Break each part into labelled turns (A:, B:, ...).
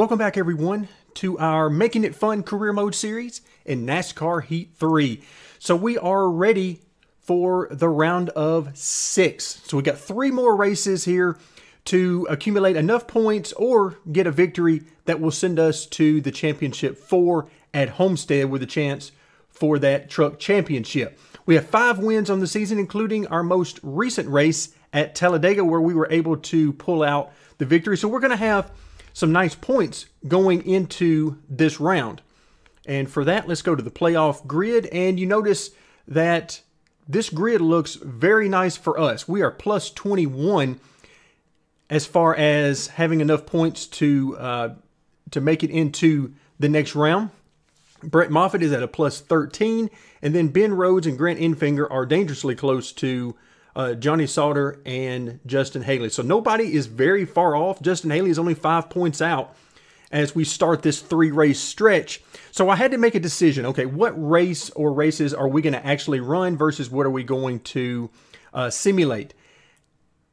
A: Welcome back, everyone, to our Making It Fun Career Mode series in NASCAR Heat 3. So we are ready for the round of 6. So we got 3 more races here to accumulate enough points or get a victory that will send us to the Championship 4 at Homestead with a chance for that truck championship. We have 5 wins on the season, including our most recent race at Talladega, where we were able to pull out the victory. So we're going to have some nice points going into this round. And for that, let's go to the playoff grid. And you notice that this grid looks very nice for us. We are plus 21 as far as having enough points to make it into the next round. Brett Moffitt is at a plus 13. And then Ben Rhodes and Grant Enfinger are dangerously close to Johnny Sauter and Justin Haley. So nobody is very far off. Justin Haley is only 5 points out as we start this 3-race stretch. So I had to make a decision. Okay, what race or races are we going to actually run versus what are we going to simulate?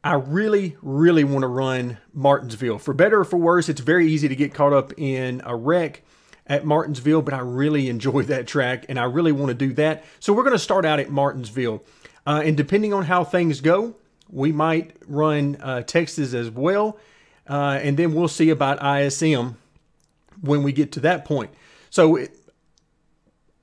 A: I really want to run Martinsville. For better or for worse, it's very easy to get caught up in a wreck at Martinsville, but I really enjoy that track and I really want to do that. So we're going to start out at Martinsville. And depending on how things go, we might run Texas as well. And then we'll see about ISM when we get to that point. So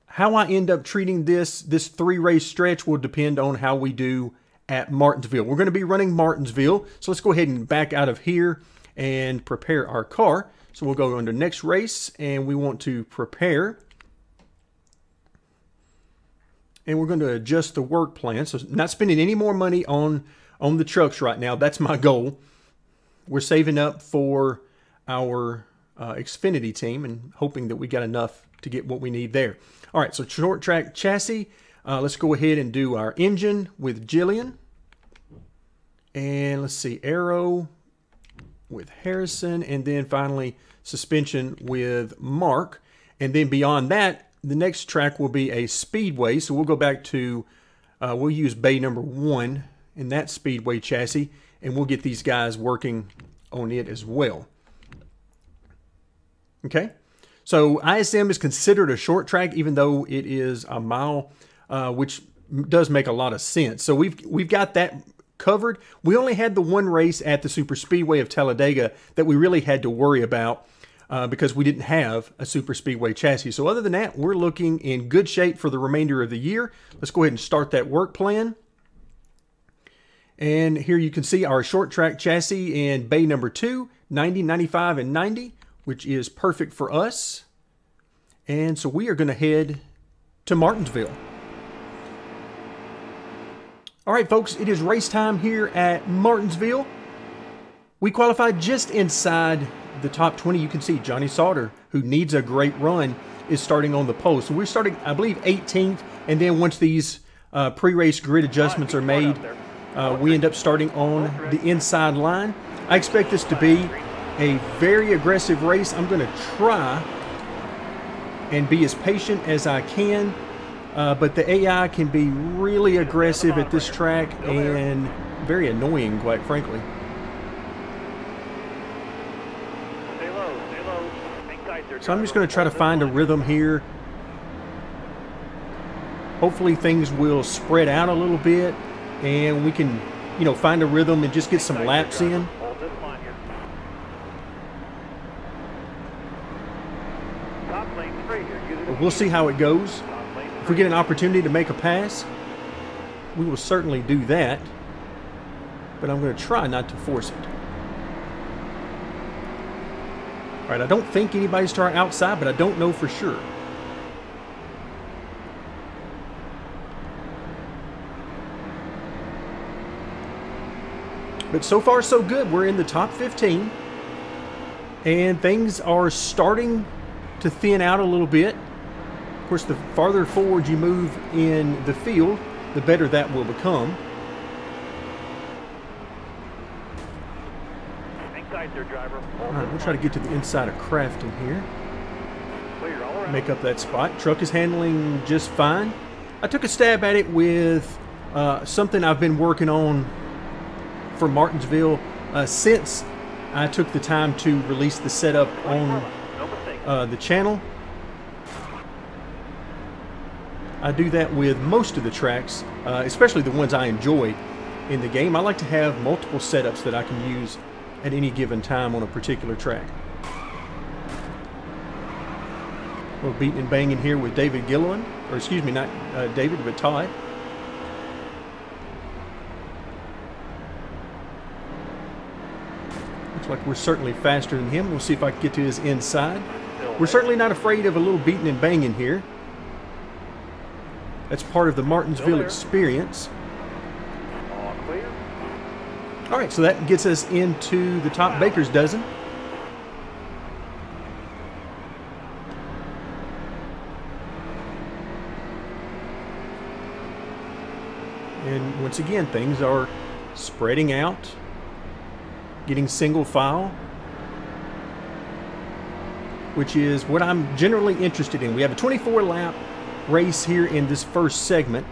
A: how I end up treating this 3-race stretch will depend on how we do at Martinsville. We're going to be running Martinsville. So let's go ahead and back out of here and prepare our car. So we'll go under next race and we want to prepare. And we're going to adjust the work plan. So not spending any more money on the trucks right now. That's my goal. We're saving up for our Xfinity team and hoping that we got enough to get what we need there. All right, so short track chassis. Let's go ahead and do our engine with Jillian. And let's see, aero with Harrison. And then finally, suspension with Mark. And then beyond that, the next track will be a speedway, so we'll go back to, we'll use bay number 1 in that speedway chassis, and we'll get these guys working on it as well. Okay, so ISM is considered a short track, even though it is a mile, which does make a lot of sense. So we've got that covered. We only had the one race at the Super Speedway of Talladega that we really had to worry about. Because we didn't have a super speedway chassis. So other than that, we're looking in good shape for the remainder of the year. Let's go ahead and start that work plan. And here you can see our short track chassis in bay number 2, 90, 95, and 90, which is perfect for us. And so we are going to head to Martinsville. All right, folks, it is race time here at Martinsville. We qualified just inside the top 20. You can see Johnny Sauter, who needs a great run, is starting on the pole. So we're starting, I believe, 18th. And then once these pre-race grid adjustments are made, we end up starting on the inside line. I expect this to be a very aggressive race. I'm going to try and be as patient as I can. But the AI can be really aggressive at this track and very annoying, quite frankly. So I'm just going to try to find a rhythm here. Hopefully things will spread out a little bit and we can, you know, find a rhythm and just get some laps in. But we'll see how it goes. If we get an opportunity to make a pass, we will certainly do that. But I'm going to try not to force it. All right, I don't think anybody's to our outside, but I don't know for sure. But so far, so good. We're in the top 15. And things are starting to thin out a little bit. Of course, the farther forward you move in the field, the better that will become. All right, we'll try to get to the inside of Crafton here. Make up that spot. Truck is handling just fine. I took a stab at it with something I've been working on for Martinsville since I took the time to release the setup on the channel. I do that with most of the tracks, especially the ones I enjoy in the game. I like to have multiple setups that I can use at any given time on a particular track. We're beating and banging here with David Gilliland, or excuse me, not David, but Todd. Looks like we're certainly faster than him. We'll see if I can get to his inside. We're certainly not afraid of a little beating and banging here. That's part of the Martinsville experience. All right, so that gets us into the top baker's dozen. And once again, things are spreading out, getting single file, which is what I'm generally interested in. We have a 24-lap race here in this first segment,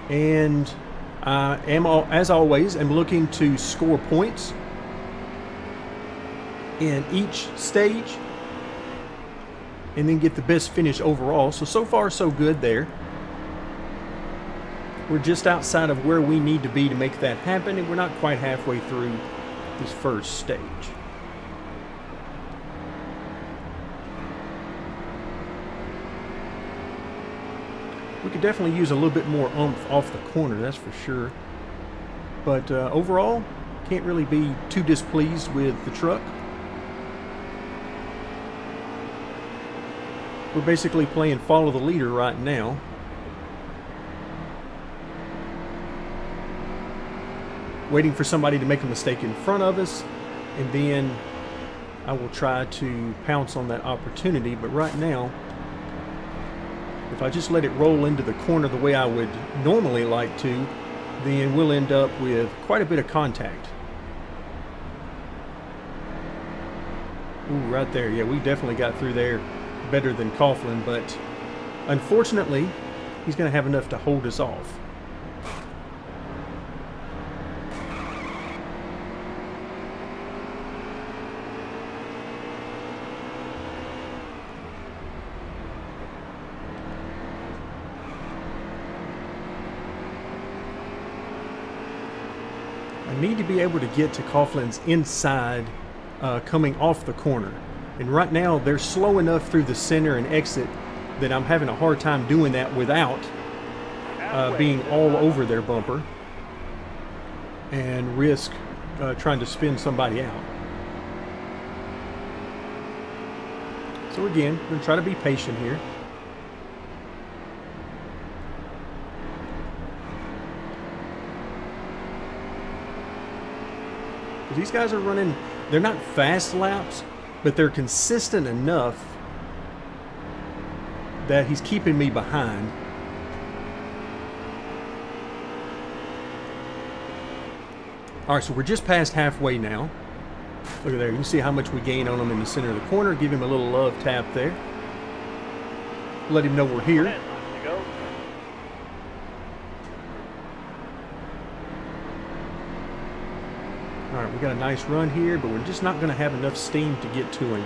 A: and I am, as always, am looking to score points in each stage and then get the best finish overall. So far so good there. We're just outside of where we need to be to make that happen, and we're not quite halfway through this first stage. We could definitely use a little bit more oomph off the corner, that's for sure. But overall, can't really be too displeased with the truck. We're basically playing follow the leader right now. Waiting for somebody to make a mistake in front of us, and then I will try to pounce on that opportunity. But right now, if I just let it roll into the corner the way I would normally like to, then we'll end up with quite a bit of contact. Ooh, right there. Yeah, we definitely got through there better than Coughlin, but unfortunately, he's going to have enough to hold us off. I need to be able to get to Coughlin's inside coming off the corner. And right now they're slow enough through the center and exit that I'm having a hard time doing that without being all over their bumper and risk trying to spin somebody out. So again, we're going to try to be patient here. These guys are running, they're not fast laps, but they're consistent enough that he's keeping me behind. All right, so we're just past halfway now. Look at there, you can see how much we gain on him in the center of the corner. Give him a little love tap there. Let him know we're here. All right, we got a nice run here, but we're just not going to have enough steam to get to him.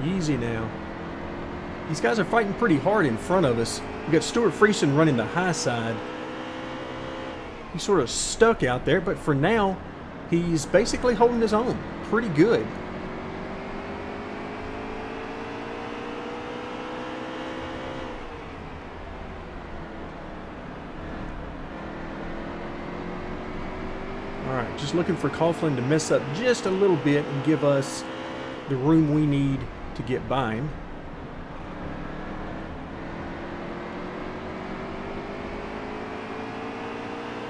A: Easy now. These guys are fighting pretty hard in front of us. We got Stuart Friesen running the high side. He's sort of stuck out there, but for now, he's basically holding his own. Pretty good. Alright, just looking for Coughlin to mess up just a little bit and give us the room we need to get by him.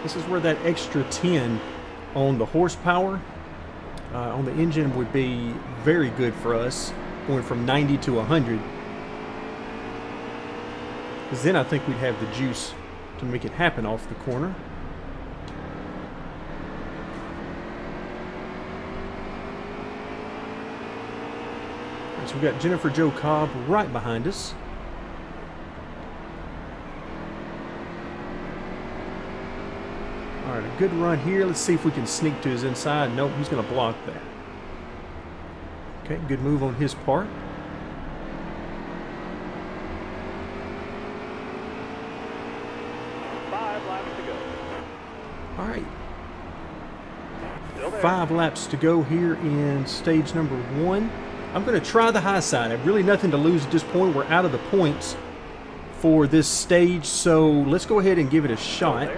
A: This is where that extra 10 on the horsepower on the engine would be very good for us, going from 90 to 100, because then I think we'd have the juice to make it happen off the corner. So we got Jennifer Jo Cobb right behind us. All right, a good run here. Let's see if we can sneak to his inside. Nope, he's going to block that. Okay, good move on his part. All right. 5 laps to go here in stage number 1. I'm going to try the high side. I have really nothing to lose at this point. We're out of the points for this stage, so let's go ahead and give it a shot.
B: Good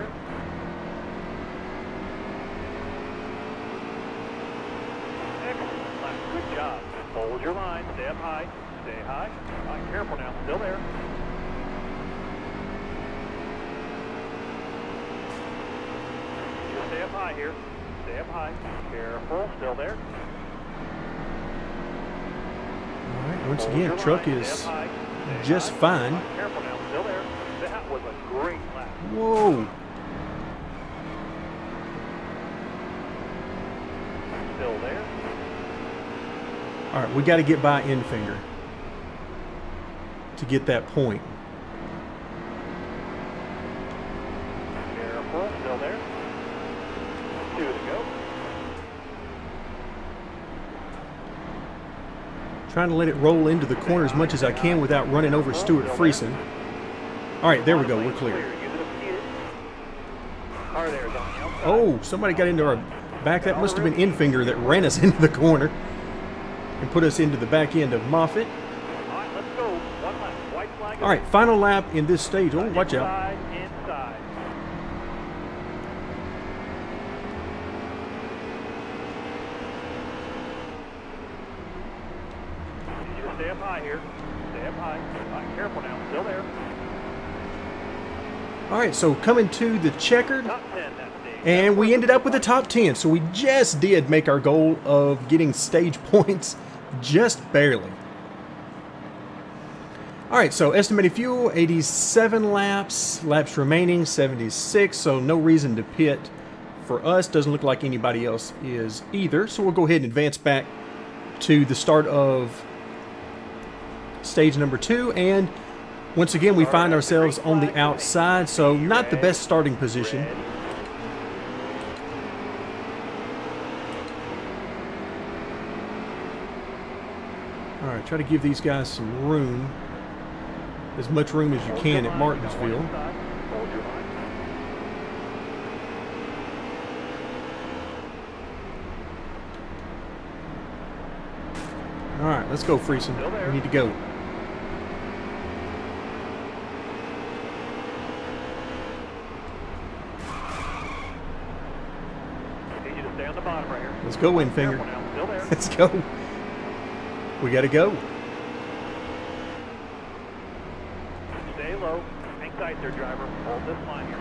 B: job. Hold your line. Stay up high. Stay high. All right, careful now. Still there. You stay up high here. Stay up high. Careful. Still there.
A: All right. Once again, truck is just fine.
B: Careful now. Still there. That was a great lap.
A: Whoa.
B: Still there.
A: All right, we got to get by Enfinger to get that point.
B: Careful, still there. 2 to go.
A: Trying to let it roll into the corner as much as I can without running over Stuart Friesen. All right, there we go. We're clear. Oh, somebody got into our back. That must have been Enfinger that ran us into the corner and put us into the back end of Moffitt.
B: All right, let's go. 1 lap. White flag.
A: All right, final lap in this stage. Oh, watch out.
B: Inside. You just stay up high here. Stay up high. All right, careful now. Still there.
A: All right, so coming to the checkered,
B: Top 10 that stage.
A: and we ended up with the top 10. So we just did make our goal of getting stage points, just barely. All right, so estimated fuel, 87 laps. Laps remaining, 76. So no reason to pit for us. Doesn't look like anybody else is either. So we'll go ahead and advance back to the start of stage number 2. And once again, we find ourselves on the outside, so not the best starting position. All right, try to give these guys some room, as much room as you can at Martinsville. All right, let's go, Friesen. We need to go. Let's go, Enfinger. Let's go. We got to go.
B: Stay low. Hang tight there, driver. Hold this line here.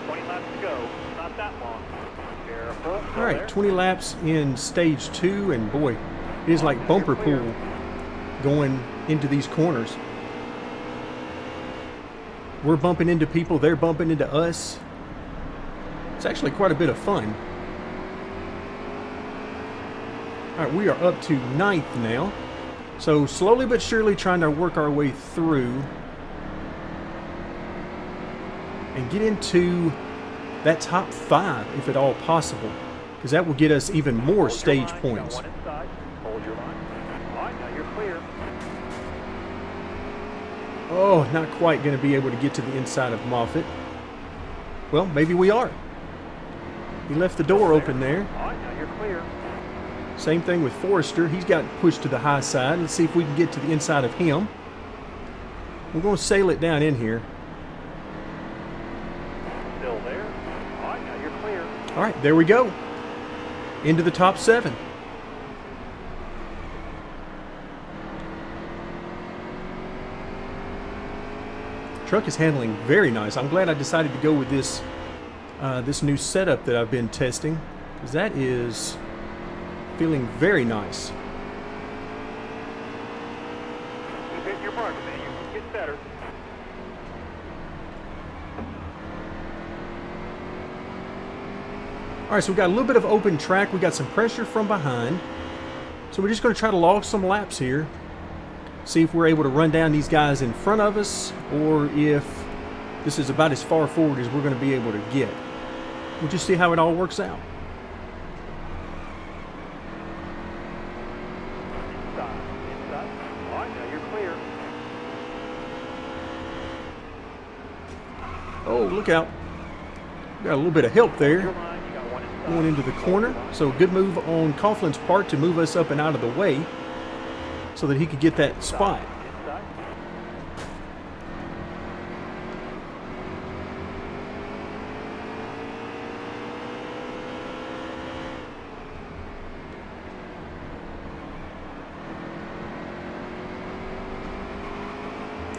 B: 20 laps to go. Not that long. Careful.
A: All right, 20 laps in stage 2, and boy, it is like bumper pool going into these corners. We're bumping into people, they're bumping into us. It's actually quite a bit of fun. All right, we are up to 9th now. So slowly but surely trying to work our way through and get into that top 5 if at all possible, because that will get us even more stage points.
B: Hold your line. All right, now you're clear.
A: Oh, not quite going to be able to get to the inside of Moffitt. Well, maybe we are. He left the door open there.
B: All right, now you're clear.
A: Same thing with Forrester. He's got pushed to the high side. Let's see if we can get to the inside of him. We're going to sail it down in here.
B: Still there. All right, now you're clear.
A: All right, there we go. Into the top 7. Truck is handling very nice. I'm glad I decided to go with this this new setup that I've been testing, because that is feeling very nice.
B: Keep hitting your mark, man. You can get better.
A: All right, so we got a little bit of open track. We got some pressure from behind. So we're just going to try to log some laps here. See if we're able to run down these guys in front of us, or if this is about as far forward as we're going to be able to get. We'll just see how it all works out.
B: Inside. All right, now you're clear.
A: Oh, look out. Got a little bit of help there.
B: Your line, you got one inside.
A: Going into the corner. So good move on Coughlin's part to move us up and out of the way so that he could get that spot.
B: Inside.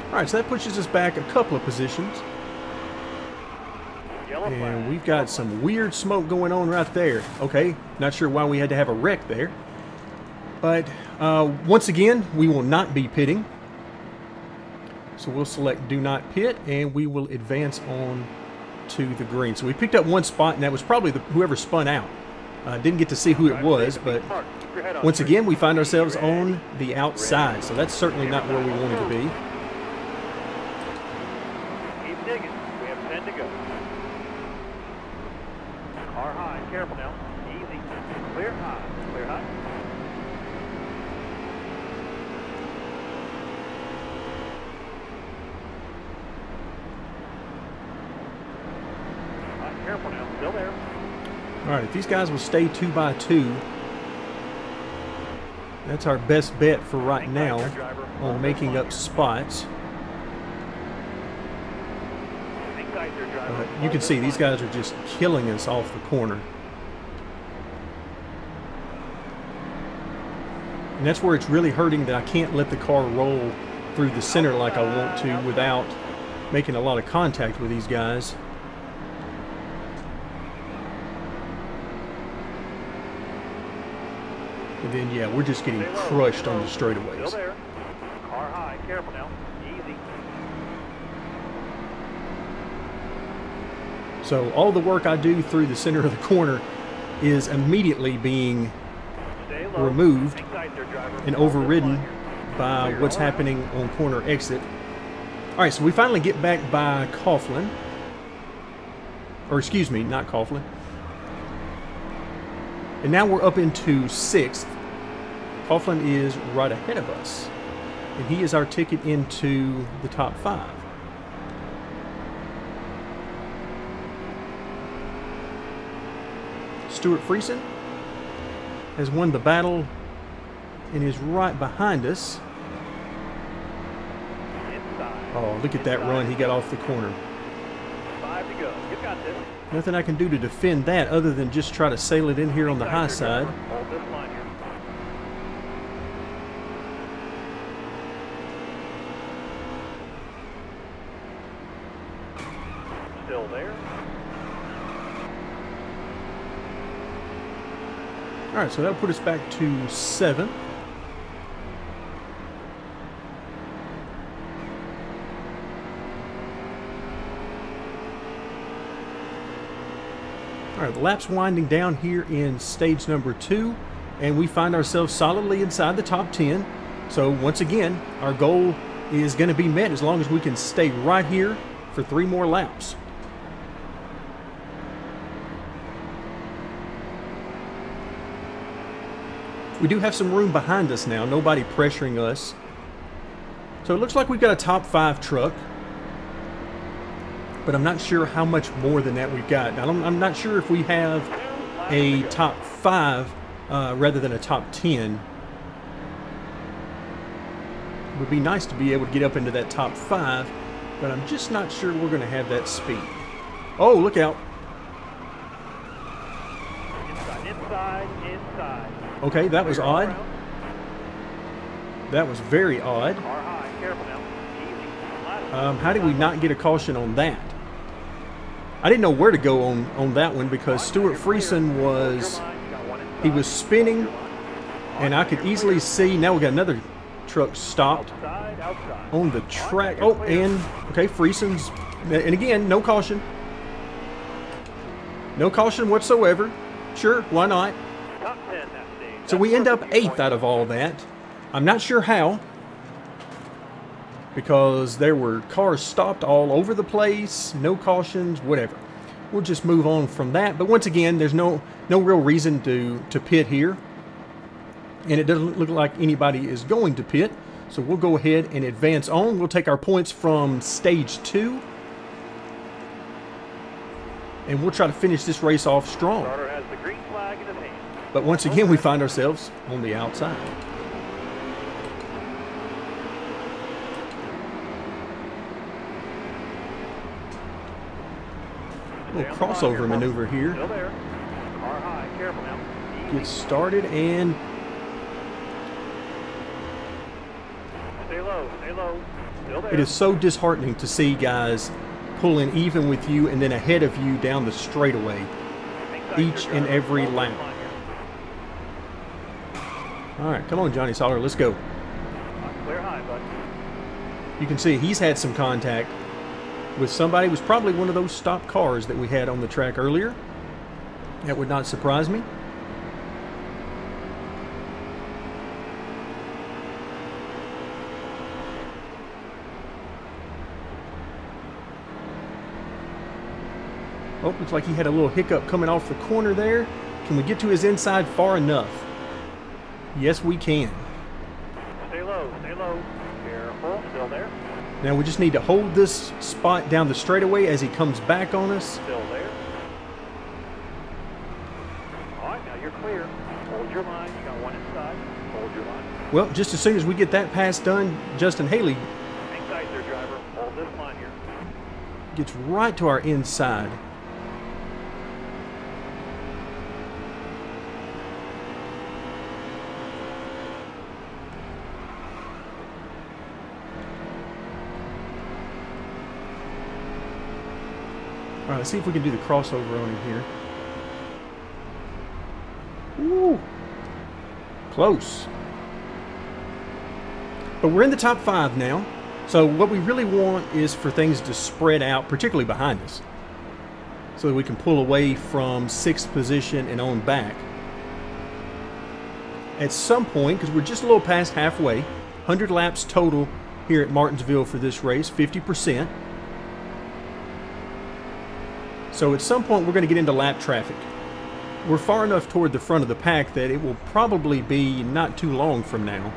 A: All right, so that pushes us back a couple of positions.
B: Yellow
A: And
B: flag.
A: we've got some weird smoke going on right there. Okay, not sure why we had to have a wreck there. But once again, we will not be pitting. So we'll select Do Not Pit, and we will advance on to the green. So we picked up one spot, and that was probably whoever spun out. Didn't get to see who it was, but once again, we find ourselves on the outside. So that's certainly not where we wanted to be.
B: Keep digging. We have 10 to go. Car high. Careful now. Easy. Clear high. Clear high. All right, careful now. Still there.
A: All right, if these guys will stay 2 by 2, that's our best bet for right now on making up spots. You can see these guys are just killing us off the corner. And that's where it's really hurting, that I can't let the car roll through the center like I want to without making a lot of contact with these guys. And then, yeah, we're just getting crushed on the straightaways.
B: Still there. Car high. Careful now. Easy.
A: So all the work I do through the center of the corner is immediately being
B: Stay low.
A: removed
B: Hang tight there, driver.
A: and overridden by what's happening on corner exit. All right, so we finally get back by Coughlin. Or excuse me, not Coughlin. And now we're up into 6th. Coughlin is right ahead of us. And he is our ticket into the top 5. Stuart Friesen has won the battle and is right behind us.
B: Inside.
A: Oh, look at that run he got off the corner.
B: 5 to go. You got this.
A: Nothing I can do to defend that other than just try to sail it in here on the high side.
B: Hold this line here. Still there.
A: All right, so that'll put us back to 7th. All right, the lap's winding down here in stage number 2, and we find ourselves solidly inside the top 10. So once again, our goal is going to be met as long as we can stay right here for 3 more laps. We do have some room behind us now, nobody pressuring us. So it looks like we've got a top 5 truck, but I'm not sure how much more than that we've got. I'm not sure if we have a top 5 rather than a top 10. It would be nice to be able to get up into that top 5, but I'm just not sure we're going to have that speed. Oh, look out.
B: Inside.
A: Okay, that was odd. That was very odd.
B: Car high. Careful now. Easy.
A: How did we not get a caution on that? I didn't know where to go on that one because Stuart Friesen was spinning, and I could easily see. Now we got another truck stopped on the track. Oh, and okay, Friesen's, and again, no caution. No caution whatsoever. Sure, why not?
B: Top 10 that stage.
A: So we end up 8th out of all that. I'm not sure how, because there were cars stopped all over the place, no cautions, whatever. We'll just move on from that. But once again, there's no real reason to pit here. And it doesn't look like anybody is going to pit. So we'll go ahead and advance on. We'll take our points from stage 2. And we'll try to finish this race off strong.
B: Starter has the green flag in his hand.
A: But once again, we find ourselves on the outside. A little crossover maneuver here.
B: Still there. Car high. Careful now.
A: Get started and
B: Stay low. Stay low. Still there.
A: it is so disheartening to see guys pulling even with you and then ahead of you down the straightaway each and every lap. All right, come on, Johnny Soller, let's go.
B: Clear high, bud.
A: You can see he's had some contact with somebody. It was probably one of those stopped cars that we had on the track earlier. That would not surprise me. Oh, looks like he had a little hiccup coming off the corner there. Can we get to his inside far enough? Yes, we can.
B: Stay low. Stay low. Careful. Still there.
A: Now we just need to hold this spot down the straightaway as he comes back on us.
B: Still there. All right, now you're clear. Hold your line. You got one inside. Hold your line.
A: Well, just as soon as we get that pass done, Justin Haley
B: Hang tight there, driver. Hold this line here.
A: gets right to our inside. All right, let's see if we can do the crossover on him here. Woo! Close. But we're in the top 5 now. So what we really want is for things to spread out, particularly behind us, so that we can pull away from 6th position and on back. At some point, because we're just a little past halfway, 100 laps total here at Martinsville for this race, 50%. So at some point we're going to get into lap traffic. We're far enough toward the front of the pack that it will probably be not too long from now.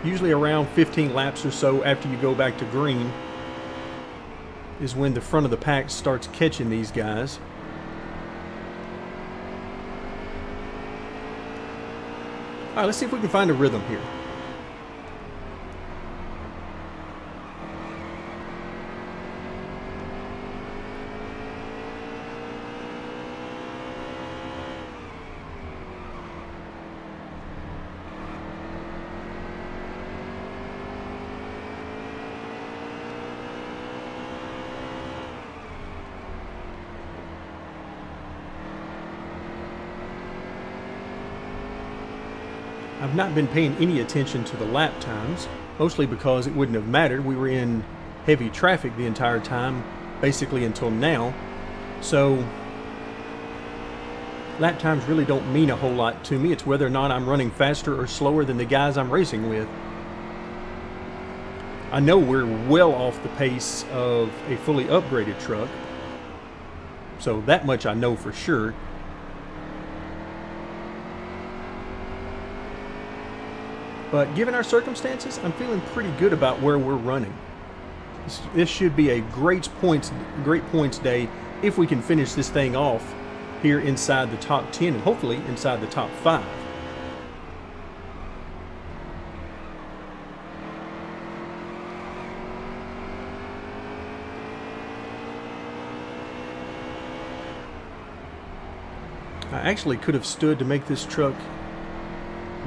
A: Usually around 15 laps or so after you go back to green is when the front of the pack starts catching these guys. All right, let's see if we can find a rhythm here. I've not been paying any attention to the lap times, mostly because it wouldn't have mattered. We were in heavy traffic the entire time, basically until now. So lap times really don't mean a whole lot to me. It's whether or not I'm running faster or slower than the guys I'm racing with. I know we're well off the pace of a fully upgraded truck, so that much I know for sure. But given our circumstances, I'm feeling pretty good about where we're running. This should be a great points day if we can finish this thing off here inside the top 10 and hopefully inside the top 5. I actually could have stood to make this truck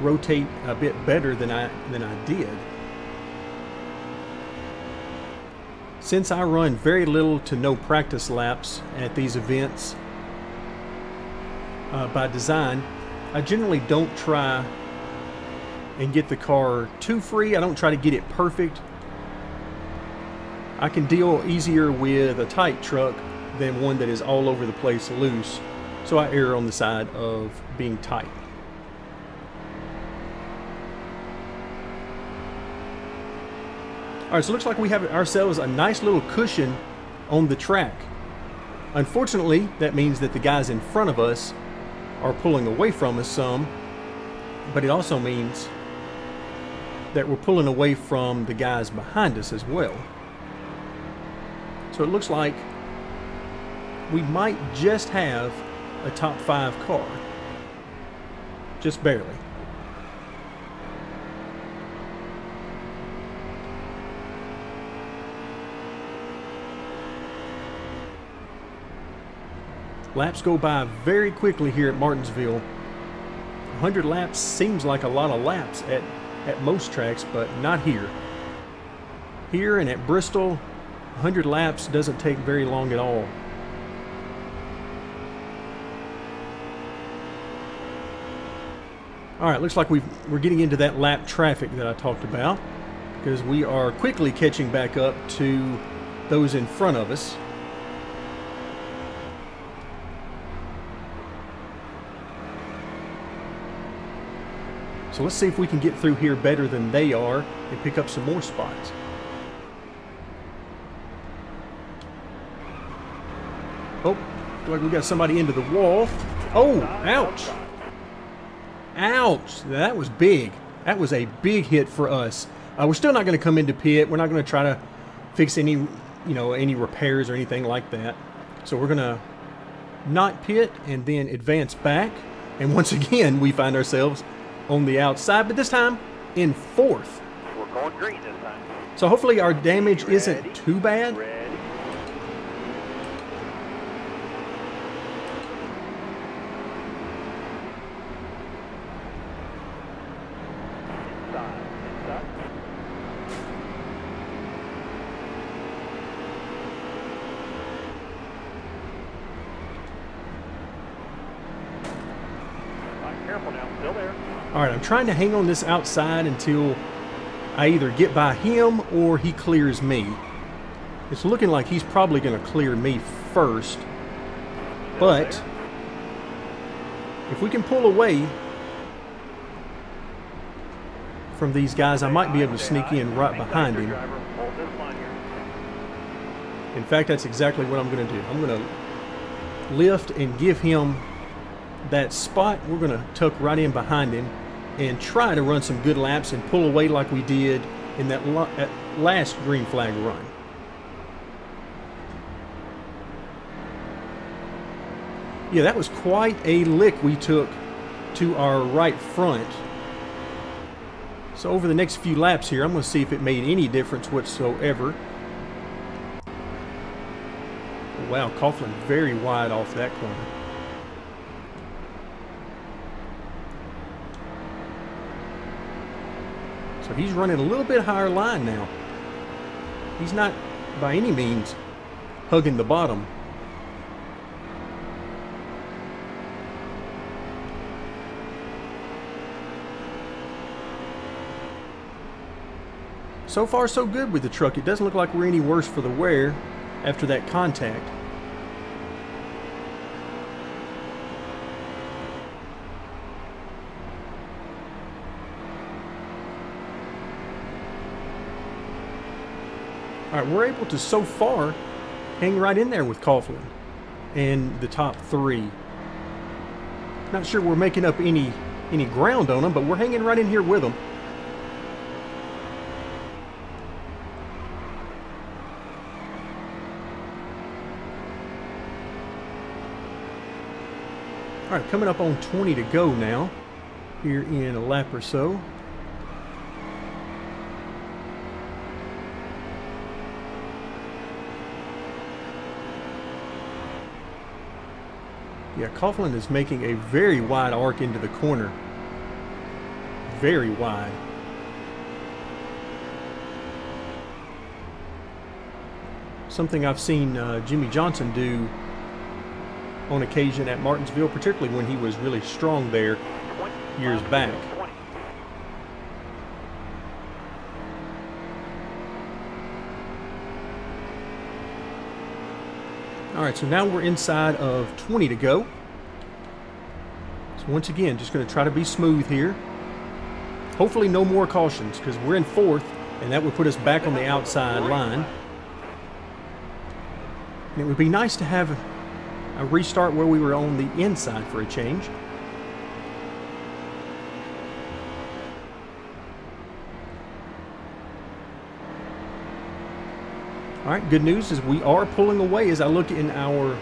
A: rotate a bit better than I did. Since I run very little to no practice laps at these events by design, I generally don't try and get the car too free. I don't try to get it perfect. I can deal easier with a tight truck than one that is all over the place loose. So I err on the side of being tight. Alright, so it looks like we have ourselves a nice little cushion on the track. Unfortunately, that means that the guys in front of us are pulling away from us some, but it also means that we're pulling away from the guys behind us as well. So it looks like we might just have a top 5 car. Just barely. Laps go by very quickly here at Martinsville. 100 laps seems like a lot of laps at most tracks, but not here. Here and at Bristol, 100 laps doesn't take very long at all. Alright, looks like we're getting into that lap traffic that I talked about, because we are quickly catching back up to those in front of us. So let's see if we can get through here better than they are and pick up some more spots. Oh, looks like we got somebody into the wall. Oh, ouch. Ouch, that was big. That was a big hit for us. We're still not going to come into pit. We're not going to try to fix any, any repairs or anything like that. So we're going to not pit and then advance back. And once again, we find ourselves on the outside, but this time in 4th.
B: We're going green this time.
A: So hopefully our damage isn't too bad.
B: Ready. Inside. Careful now, still there.
A: Alright, I'm trying to hang on this outside until I either get by him or he clears me. It's looking like he's probably going to clear me first. But if we can pull away from these guys, I might be able to sneak in right behind him. In fact, that's exactly what I'm going to do. I'm going to lift and give him that spot. We're going to tuck right in behind him and try to run some good laps and pull away like we did in that last green flag run. Yeah, that was quite a lick we took to our right front. So over the next few laps here, I'm going to see if it made any difference whatsoever. Wow, Coughlin very wide off that corner. So he's running a little bit higher line now. He's not by any means hugging the bottom. So far so good with the truck. It doesn't look like we're any worse for the wear after that contact. Alright, we're able to, so far, hang right in there with Coughlin and the top 3. Not sure we're making up any ground on them, but we're hanging right in here with them. Alright, coming up on 20 to go now, here in a lap or so. Yeah, Coughlin is making a very wide arc into the corner. Very wide. Something I've seen Jimmy Johnson do on occasion at Martinsville, particularly when he was really strong there years back. All right, so now we're inside of 20 to go. So once again, just going to try to be smooth here. Hopefully no more cautions, because we're in 4th, and that would put us back on the outside line. And it would be nice to have a restart where we were on the inside for a change. All right, good news is we are pulling away. As I look in our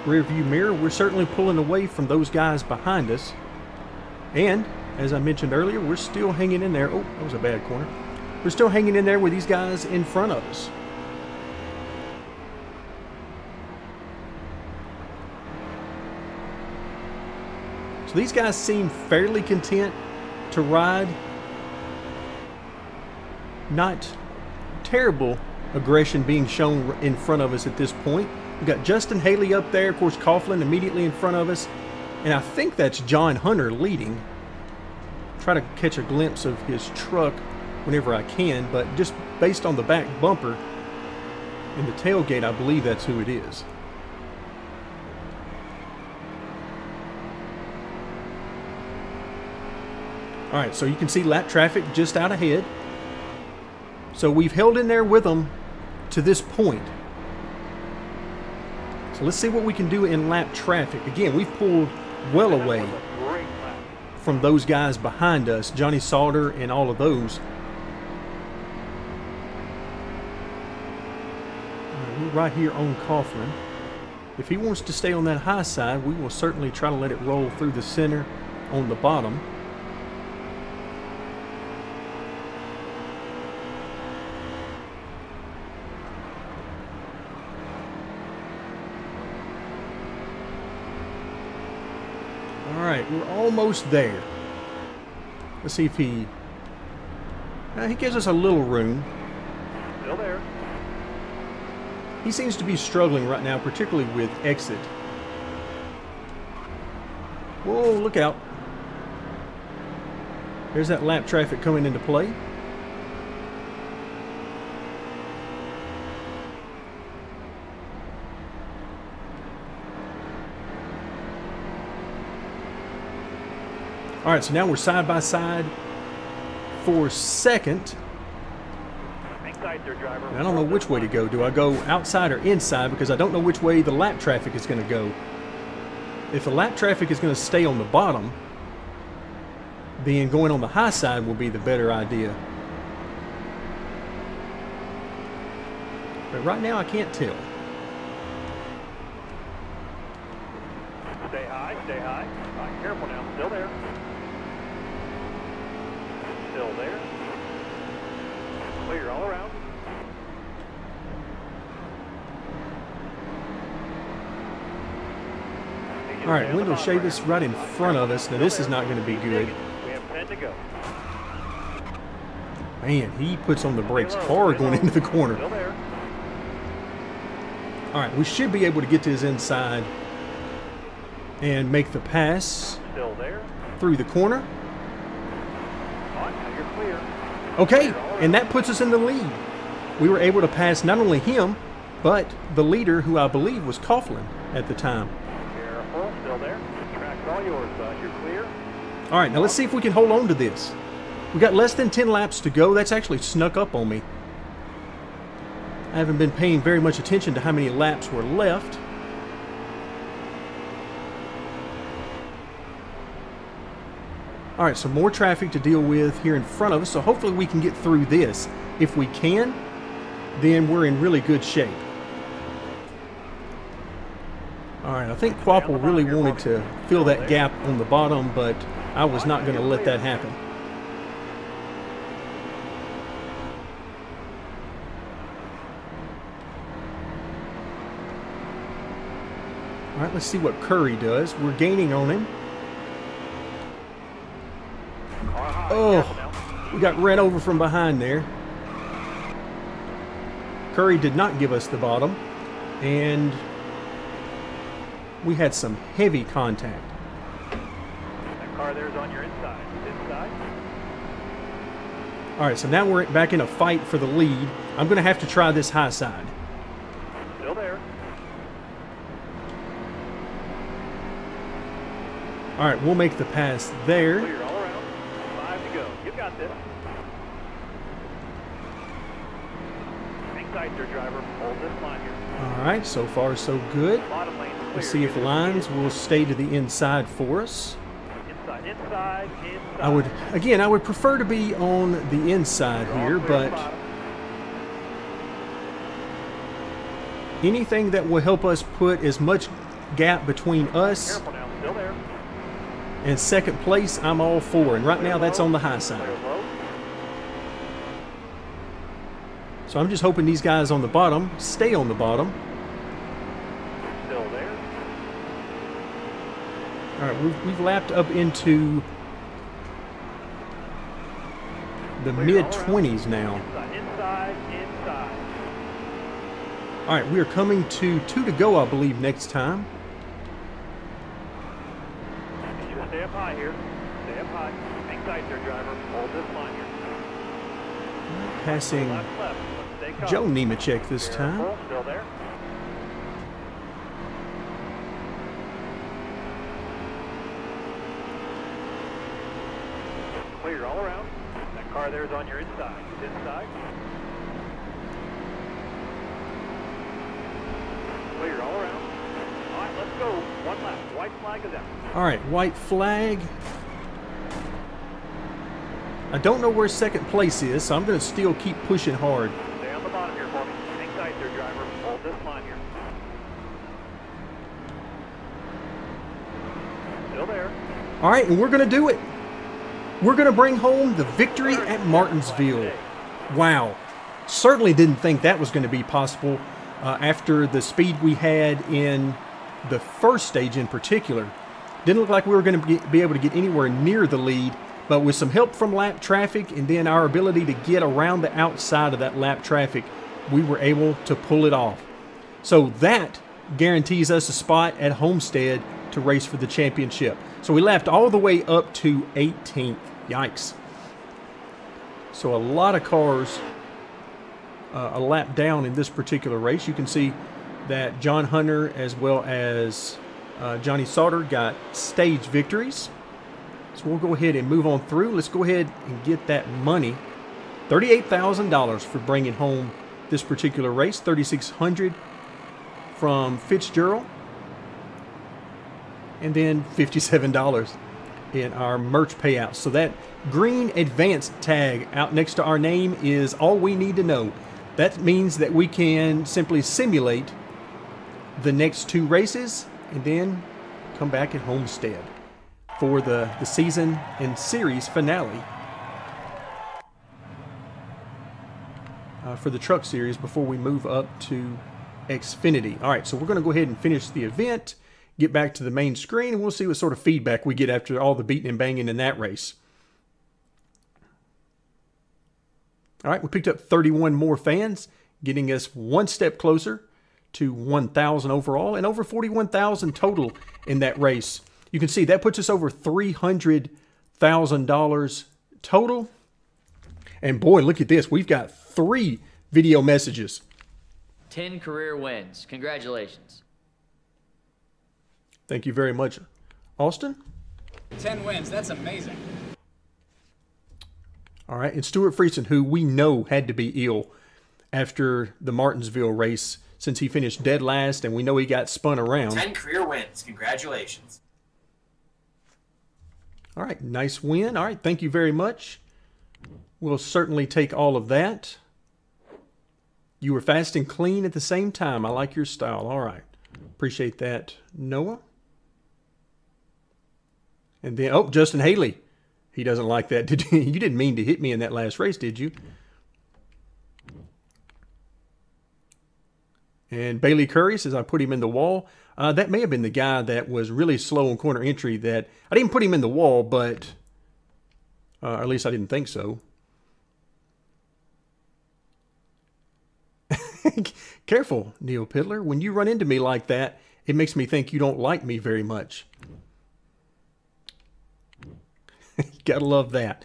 A: rear view mirror, we're certainly pulling away from those guys behind us. And as I mentioned earlier, we're still hanging in there. Oh, that was a bad corner. We're still hanging in there with these guys in front of us. So these guys seem fairly content to ride. Not terrible aggression being shown in front of us at this point. We've got Justin Haley up there, of course Coughlin immediately in front of us, and I think that's John Hunter leading. Try to catch a glimpse of his truck whenever I can, but just based on the back bumper and the tailgate, I believe that's who it is. Alright, so you can see lap traffic just out ahead. So we've held in there with them to this point. So let's see what we can do in lap traffic. Again, we've pulled well away from those guys behind us, Johnny Sauter and all of those. We're right here on Coughlin. If he wants to stay on that high side, we will certainly try to let it roll through the center on the bottom. Alright, we're almost there. Let's see if he gives us a little room.
B: Still there.
A: He seems to be struggling right now, particularly with exit. Whoa, look out. There's that lap traffic coming into play. Alright, so now we're side by side for second. And I don't know which way to go. Do I go outside or inside? Because I don't know which way the lap traffic is going to go. If the lap traffic is going to stay on the bottom, then going on the high side will be the better idea. But right now I can't tell.
B: Stay high, stay high. Careful now, still there. Still there. Clear all around.
A: Alright, Wendell Chavis right in front of us. Now this is not going to be good.
B: We have 10 to go.
A: Man, he puts on the brakes hard going into the corner.
B: Still there.
A: Alright, we should be able to get to his inside and make the pass
B: Still there.
A: through the corner.
B: Now you're clear.
A: Okay, and that puts us in the lead. We were able to pass not only him, but the leader, who I believe was Coughlin at the time.
B: Careful, still there. Track's all yours, bud. You're clear.
A: All right, now let's see if we can hold on to this. We got less than 10 laps to go. That's actually snuck up on me. I haven't been paying very much attention to how many laps were left. All right, so more traffic to deal with here in front of us, so hopefully we can get through this. If we can, then we're in really good shape. All right, I think Quapple really wanted to fill that gap on the bottom, but I was not going to let that happen. All right, let's see what Curry does. We're gaining on him. Oh, we got ran over from behind there. Curry did not give us the bottom, and we had some heavy contact.
B: That car there's on your inside. Inside.
A: All right, so now we're back in a fight for the lead. I'm going to have to try this high side.
B: Still there.
A: All right, we'll make the pass there.
B: Clear all around. 5 to go. You got this. Hang tight there, driver. Hold this line here.
A: All right, so far so good.
B: Bottom lane's clear.
A: Let's see if lines will stay to the inside for us.
B: Inside, inside,
A: I would prefer to be on the inside here, but anything that will help us put as much gap between us
B: Careful now. Still there.
A: and second place, I'm all for. And right now, that's on the high side.
B: Clear low.
A: So I'm just hoping these guys on the bottom stay on the bottom.
B: Still there.
A: All right, we've lapped up into the mid-20s now.
B: Inside, inside.
A: All right, we are coming to 2 to go, I believe, next time.
B: Need you to stay up high here. Stay up high. Hang tight there, driver. Hold this line here.
A: Passing
B: Left, left. Let's stay calm.
A: Joe Nemechek this time.
B: Careful. Still there. Clear all around. That car there is on your inside. It's inside. Clear all around. All right, let's go. One lap. White flag is out.
A: All right, white flag. I don't know where second place is, so I'm going to still keep pushing hard.
B: Stay on the bottom here for me. Hang tight there, driver. Hold this line here. Still there.
A: All right, and we're going to do it. We're going to bring home the victory at Martinsville. Wow. Certainly didn't think that was going to be possible after the speed we had in the first stage in particular. Didn't look like we were going to be able to get anywhere near the lead, but with some help from lap traffic and then our ability to get around the outside of that lap traffic, we were able to pull it off. So that guarantees us a spot at Homestead to race for the championship. So we lapped all the way up to 18th. Yikes. So a lot of cars a lap down in this particular race. You can see that John Hunter as well as Johnny Sauter got stage victories. So we'll go ahead and move on through. Let's go ahead and get that money. $38,000 for bringing home this particular race. $3,600 from Fitzgerald. And then $57 in our merch payouts. So that green advanced tag out next to our name is all we need to know. That means that we can simply simulate the next 2 races and then come back at Homestead for the season and series finale for the truck series before we move up to Xfinity. All right, so we're going to go ahead and finish the event, get back to the main screen, and we'll see what sort of feedback we get after all the beating and banging in that race. All right, we picked up 31 more fans, getting us one step closer to 1,000 overall and over 41,000 total in that race. You can see that puts us over $300,000 total. And boy, look at this. We've got 3 video messages.
C: 10 career wins. Congratulations.
A: Thank you very much, Austin.
D: 10 wins. That's amazing.
A: All right, and Stuart Friesen, who we know had to be ill after the Martinsville race since he finished dead last, and we know he got spun around.
E: 10 career wins. Congratulations.
A: All right, nice win. All right, thank you very much. We'll certainly take all of that. You were fast and clean at the same time. I like your style. All right. Appreciate that, Noah. And then, oh, Justin Haley. He doesn't like that. Did you? You didn't mean to hit me in that last race, did you? And Bailey Curry says I put him in the wall. That may have been the guy that was really slow on corner entry. That I didn't put him in the wall, but or at least I didn't think so. Careful, Neil Piddler. When you run into me like that, it makes me think you don't like me very much. Gotta love that.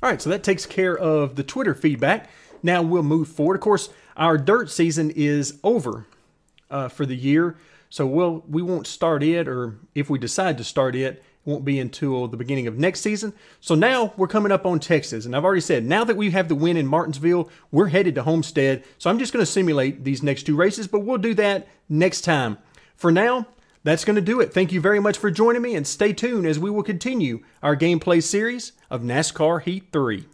A: All right, so that takes care of the Twitter feedback. Now we'll move forward. Of course, our dirt season is over for the year. So we won't start it, or if we decide to start it, it won't be until the beginning of next season. So now we're coming up on Texas, and I've already said, now that we have the win in Martinsville, we're headed to Homestead. So I'm just going to simulate these next 2 races, but we'll do that next time. For now, that's going to do it. Thank you very much for joining me, and stay tuned as we will continue our gameplay series of NASCAR Heat 3.